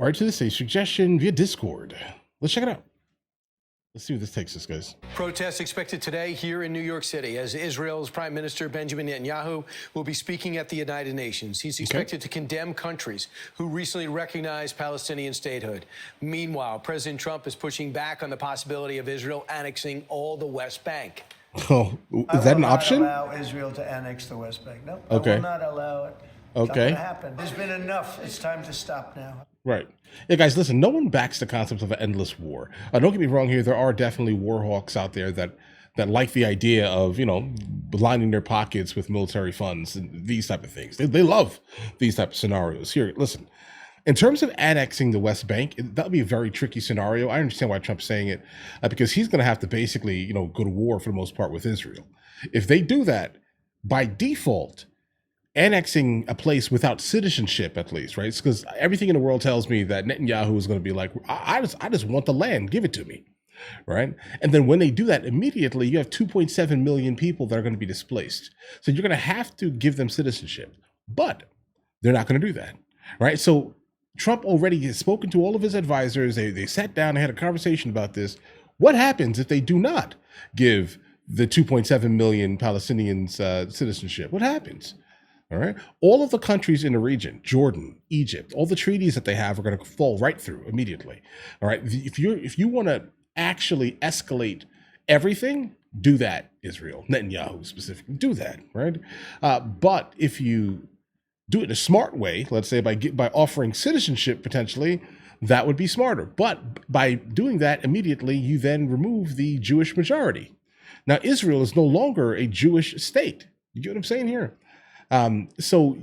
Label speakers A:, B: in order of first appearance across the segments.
A: Right to this, a suggestion via Discord. Let's check it out. Let's see where this takes us, guys.
B: Protests expected today here in New York City as Israel's Prime Minister Benjamin Netanyahu will be speaking at the United Nations. He's expected to condemn countries who recently recognized Palestinian statehood. Meanwhile, President Trump is pushing back on the possibility of Israel annexing all the West Bank.
A: Oh, is that an option?
C: I will not allow Israel to annex the West Bank. No,
A: Okay.
C: I will not allow it. It's not
A: Okay.
C: going to happen. There's been enough. It's time to stop now.
A: Right. Yeah, guys, listen, no one backs the concept of an endless war. Don't get me wrong here. There are definitely war hawks out there that like the idea of, lining their pockets with military funds and these type of things. They love these type of scenarios. Here, listen, in terms of annexing the West Bank, that would be a very tricky scenario. I understand why Trump's saying it, because he's going to have to basically, go to war for the most part with Israel. If they do that, by default, annexing a place without citizenship, at least, right? Because everything in the world tells me that Netanyahu is going to be like, I just want the land, give it to me, right? And then when they do that, immediately you have 2.7 million people that are going to be displaced. So you're going to have to give them citizenship, but they're not going to do that, right? So Trump already has spoken to all of his advisors. They sat down and had a conversation about this. What happens if they do not give the 2.7 million Palestinians citizenship? What happens? All right. All of the countries in the region, Jordan, Egypt, all the treaties that they have are going to fall right through immediately. All right. If you want to actually escalate everything, do that, Israel, Netanyahu specifically, do that. Right. But if you do it in a smart way, let's say by offering citizenship potentially, that would be smarter. But by doing that immediately, you then remove the Jewish majority. Now, Israel is no longer a Jewish state. You get what I'm saying here? So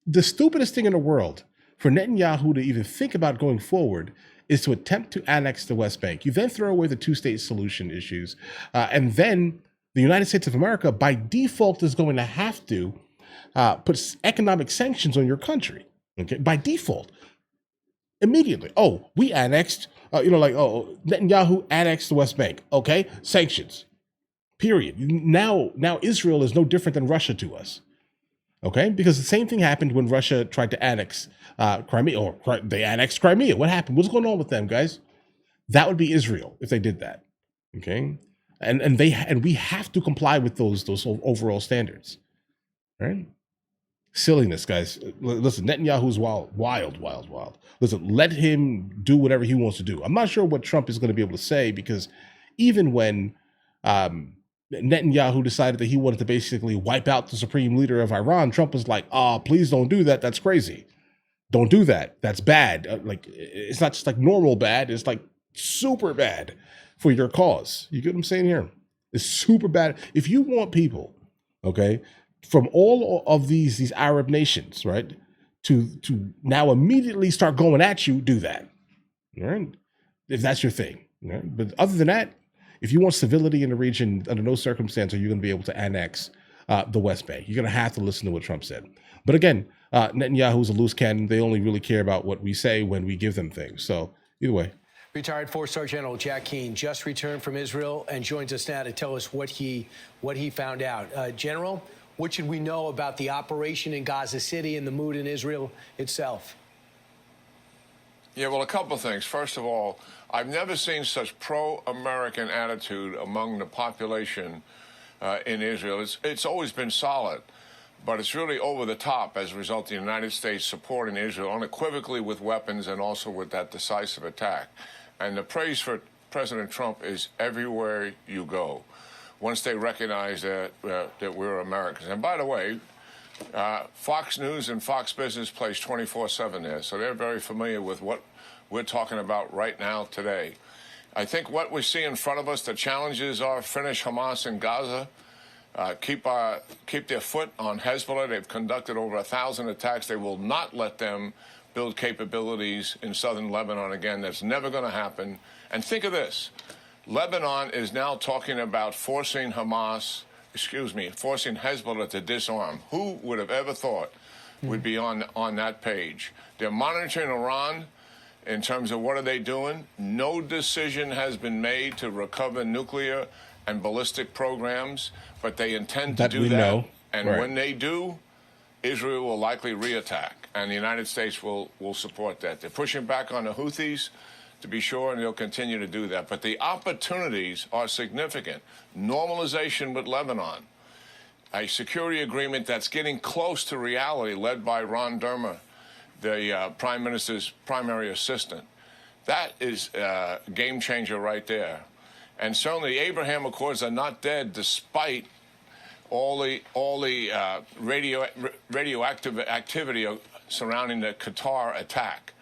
A: the stupidest thing in the world for Netanyahu to even think about going forward is to attempt to annex the West Bank. You then throw away the two-state solution issues, and then the United States of America, by default, is going to have to put economic sanctions on your country. Okay, by default, immediately. Oh, we annexed. Netanyahu annexed the West Bank. Okay, sanctions. Period. Now Israel is no different than Russia to us. Okay, because the same thing happened when Russia tried to annex Crimea, or they annexed Crimea. What happened? What's going on with them, guys? That would be Israel if they did that. Okay, and we have to comply with those overall standards. Right? Silliness, guys. Listen, Netanyahu's wild. Listen, let him do whatever he wants to do. I'm not sure what Trump is going to be able to say, because even when Netanyahu decided that he wanted to basically wipe out the supreme leader of Iran, Trump was like, please don't do that. That's crazy. Don't do that. That's bad. It's not just like normal bad. It's like super bad for your cause. You get what I'm saying here? It's super bad. If you want people, okay, from all of these Arab nations, right, to now immediately start going at you, do that. All right? If that's your thing. Right? But other than that, if you want civility in the region, under no circumstance are you going to be able to annex the West Bank. You're going to have to listen to what Trump said. But again, Netanyahu's a loose cannon. They only really care about what we say when we give them things. So either way.
B: Retired four-star General Jack Keane just returned from Israel and joins us now to tell us what he found out. General, what should we know about the operation in Gaza City and the mood in Israel itself?
D: Yeah, well, a couple of things. First of all, I've never seen such pro-American attitude among the population in Israel. It's always been solid, but it's really over the top as a result of the United States supporting Israel unequivocally with weapons and also with that decisive attack. And the praise for President Trump is everywhere you go, once they recognize that we're Americans. And by the way, Fox News and Fox Business plays 24/7 there, so they're very familiar with what we're talking about right now today. I think what we see in front of us, the challenges are finish Hamas in Gaza, keep their foot on Hezbollah. They've conducted over 1,000 attacks. They will not let them build capabilities in southern Lebanon again. That's never going to happen. And think of this. Lebanon is now talking about forcing Hezbollah to disarm. Who would have ever thought we'd be on that page? They're monitoring Iran in terms of what are they doing. No decision has been made to recover nuclear and ballistic programs, but they intend to do that.
A: Know.
D: And
A: right.
D: when they do, Israel will likely reattack, and the United States will support that. They're pushing back on the Houthis, to be sure, and they'll continue to do that. But the opportunities are significant. Normalization with Lebanon, a security agreement that's getting close to reality, led by Ron Dermer, the Prime Minister's primary assistant. That is a game changer right there. And certainly the Abraham Accords are not dead, despite all the radioactive activity surrounding the Qatar attack.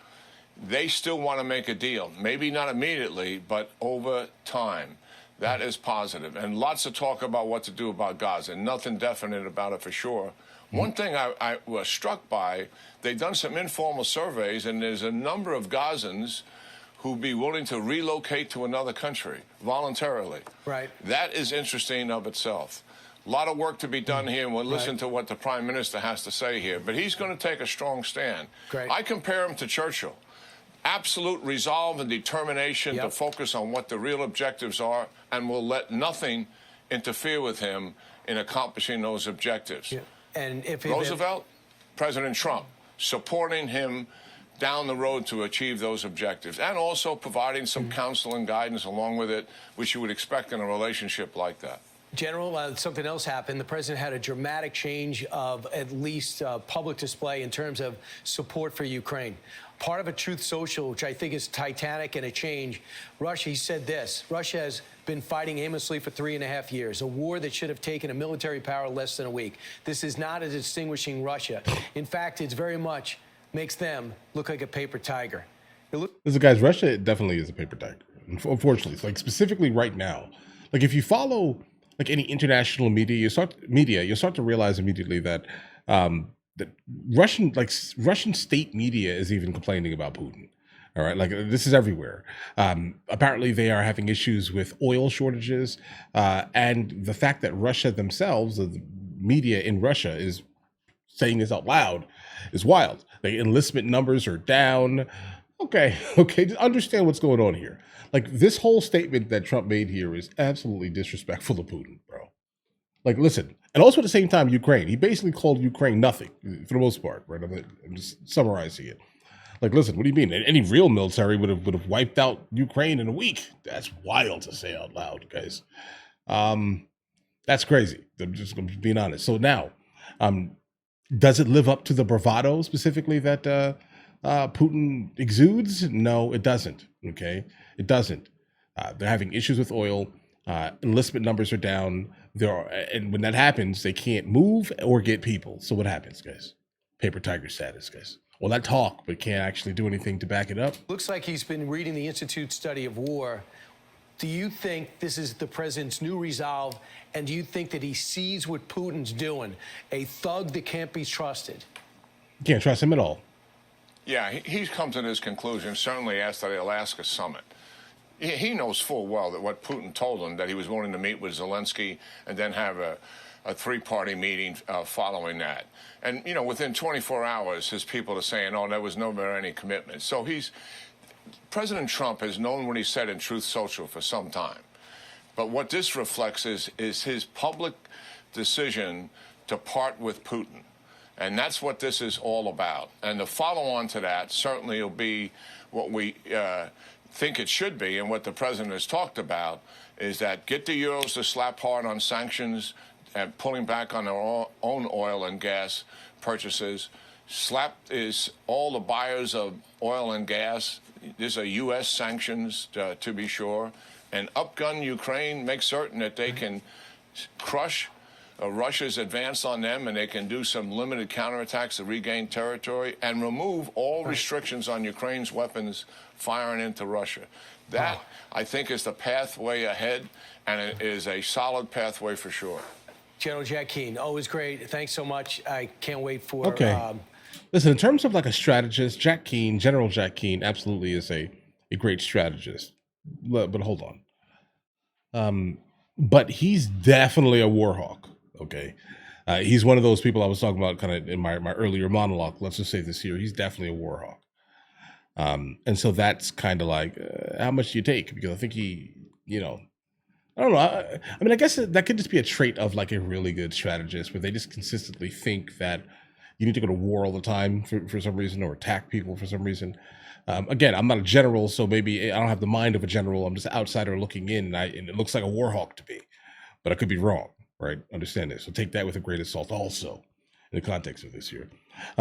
D: They still want to make a deal. Maybe not immediately, but over time. That is positive. And lots of talk about what to do about Gaza. Nothing definite about it for sure. One thing I was struck by, they've done some informal surveys, and there's a number of Gazans who'd be willing to relocate to another country voluntarily.
B: Right.
D: That is interesting of itself. A lot of work to be done here, and we'll listen to what the Prime Minister has to say here. But he's going to take a strong stand.
B: Great.
D: I compare him to Churchill. Absolute resolve and determination to focus on what the real objectives are, and will let nothing interfere with him in accomplishing those objectives.
B: Yeah. And if
D: Roosevelt, President Trump, supporting him down the road to achieve those objectives, and also providing some counsel and guidance along with it, which you would expect in a relationship like that.
B: General, something else happened. The president had a dramatic change of at least public display in terms of support for Ukraine. Part of a Truth Social, which I think is titanic and a change. Russia, he said this: Russia has been fighting aimlessly for 3.5 years, a war that should have taken a military power less than a week. This is not a distinguishing Russia. In fact, it's very much makes them look like a paper tiger.
A: Listen, guys, Russia definitely is a paper tiger. Unfortunately, it's like specifically right now. Like if you follow like any international media, you start to realize immediately that that Russian state media is even complaining about Putin. All right, like this is everywhere. Apparently, they are having issues with oil shortages, and the fact that Russia themselves, the media in Russia, is saying this out loud, is wild. The enlistment numbers are down. Okay, just understand what's going on here. Like this whole statement that Trump made here is absolutely disrespectful to Putin, bro. Like, listen, and also at the same time, Ukraine. He basically called Ukraine nothing for the most part, right? I'm just summarizing it. Like, listen, what do you mean? Any real military would have wiped out Ukraine in a week. That's wild to say out loud, guys. That's crazy. I'm just being honest. So now, does it live up to the bravado specifically that Putin exudes? No, it doesn't. Okay, it doesn't. They're having issues with oil. Enlistment numbers are down. And when that happens, they can't move or get people. So what happens, guys? Paper tiger status, guys. Well, that talk, but can't actually do anything to back it up.
B: Looks like he's been reading the Institute Study of War. Do you think this is the president's new resolve? And do you think that he sees what Putin's doing? A thug that can't be trusted.
A: You can't trust him at all.
D: Yeah, he's come to this conclusion, certainly after the Alaska summit. He knows full well that what Putin told him, that he was willing to meet with Zelensky and then have a three-party meeting following that. And, you know, within 24 hours, his people are saying, oh, there was never any commitment. So President Trump has known what he said in Truth Social for some time. But what this reflects is his public decision to part with Putin. And that's what this is all about. And the follow-on to that certainly will be what we think it should be, and what the president has talked about, is that get the Euros to slap hard on sanctions and pulling back on their own oil and gas purchases. Slap is all the buyers of oil and gas. These are U.S. sanctions, to be sure. And upgun Ukraine, make certain that they can crush Russia's advance on them, and they can do some limited counterattacks to regain territory, and remove all restrictions on Ukraine's weapons firing into Russia. That, I think, is the pathway ahead, and it is a solid pathway for sure.
B: General Jack Keane, always great. Thanks so much. I can't wait for...
A: Okay. Listen, in terms of like a strategist, General Jack Keane absolutely is a great strategist. But hold on. But he's definitely a war hawk. Okay. He's one of those people I was talking about kind of in my earlier monologue. Let's just say this here. He's definitely a war hawk. And so that's kind of like, how much do you take? Because I think he, I don't know. I mean, I guess that could just be a trait of like a really good strategist, where they just consistently think that you need to go to war all the time for some reason, or attack people for some reason. Again, I'm not a general, so maybe I don't have the mind of a general. I'm just an outsider looking in, and it looks like a war hawk to me, but I could be wrong, right? Understand this. So take that with a grain of salt also in the context of this year.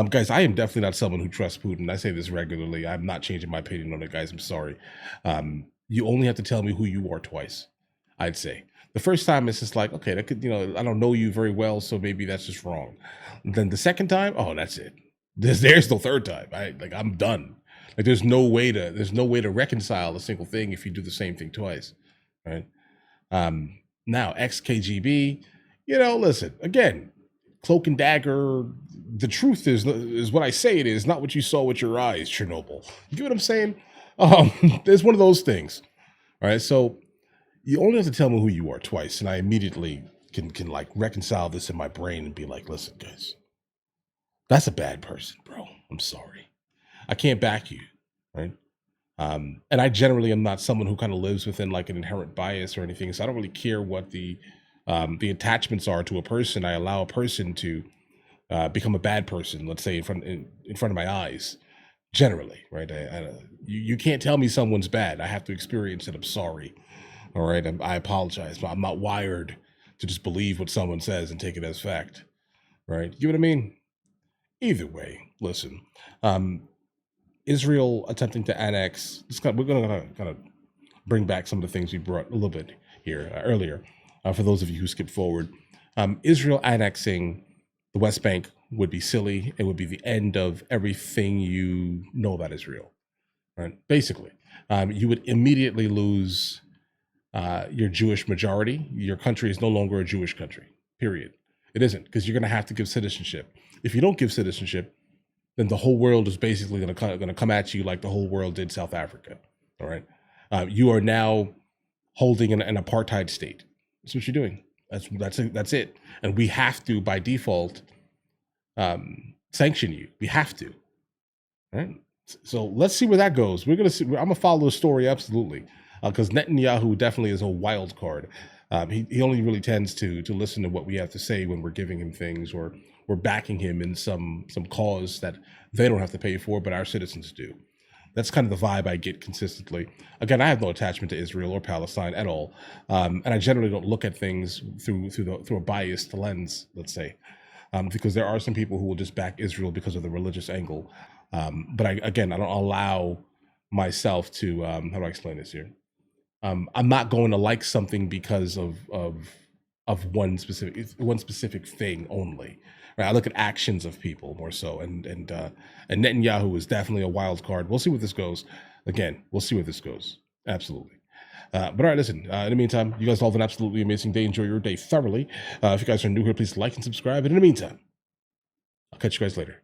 A: Guys, I am definitely not someone who trusts Putin. I say this regularly. I'm not changing my opinion on it, guys. I'm sorry. You only have to tell me who you are twice, I'd say. The first time it's just like, okay, that could, I don't know you very well, so maybe that's just wrong. Then the second time, oh, that's it. There's no third time. I'm done. Like there's no way to reconcile a single thing if you do the same thing twice, right? Now ex-KGB, listen, again, cloak and dagger. The truth is what I say it is, not what you saw with your eyes, Chernobyl. You get what I'm saying? There's one of those things. All right, so you only have to tell me who you are twice, and I immediately can like reconcile this in my brain and be like, listen, guys, that's a bad person, bro. I'm sorry. I can't back you, right? And I generally am not someone who kind of lives within like an inherent bias or anything, so I don't really care what the attachments are to a person. I allow a person to become a bad person, let's say in front of my eyes, generally, right? You can't tell me someone's bad. I have to experience it. I'm sorry. All right, I apologize, but I'm not wired to just believe what someone says and take it as fact, right? You know what I mean? Either way, listen. Israel attempting to annex. We're going to kind of bring back some of the things we brought a little bit here earlier. For those of you who skipped forward, Israel annexing the West Bank would be silly. It would be the end of everything you know about Israel, right? Basically, you would immediately lose your Jewish majority. Your country is no longer a Jewish country, period. It isn't, because you're going to have to give citizenship. If you don't give citizenship, then the whole world is basically going to come at you like the whole world did South Africa. All right, you are now holding an apartheid state. That's what you're doing. That's it. And we have to, by default, sanction you. We have to. All right. So let's see where that goes. We're gonna see. I'm gonna follow the story absolutely, because Netanyahu definitely is a wild card. He only really tends to listen to what we have to say when we're giving him things, or we're backing him in some cause that they don't have to pay for, but our citizens do. That's kind of the vibe I get consistently. Again, I have no attachment to Israel or Palestine at all, and I generally don't look at things through a biased lens, let's say, because there are some people who will just back Israel because of the religious angle. But I don't allow myself to how do I explain this here? I'm not going to like something because of one specific thing only. Right? I look at actions of people more so, and Netanyahu is definitely a wild card. We'll see where this goes. Again, we'll see where this goes. Absolutely. But all right, listen, in the meantime, you guys all have an absolutely amazing day. Enjoy your day thoroughly. If you guys are new here, please like and subscribe. And in the meantime, I'll catch you guys later.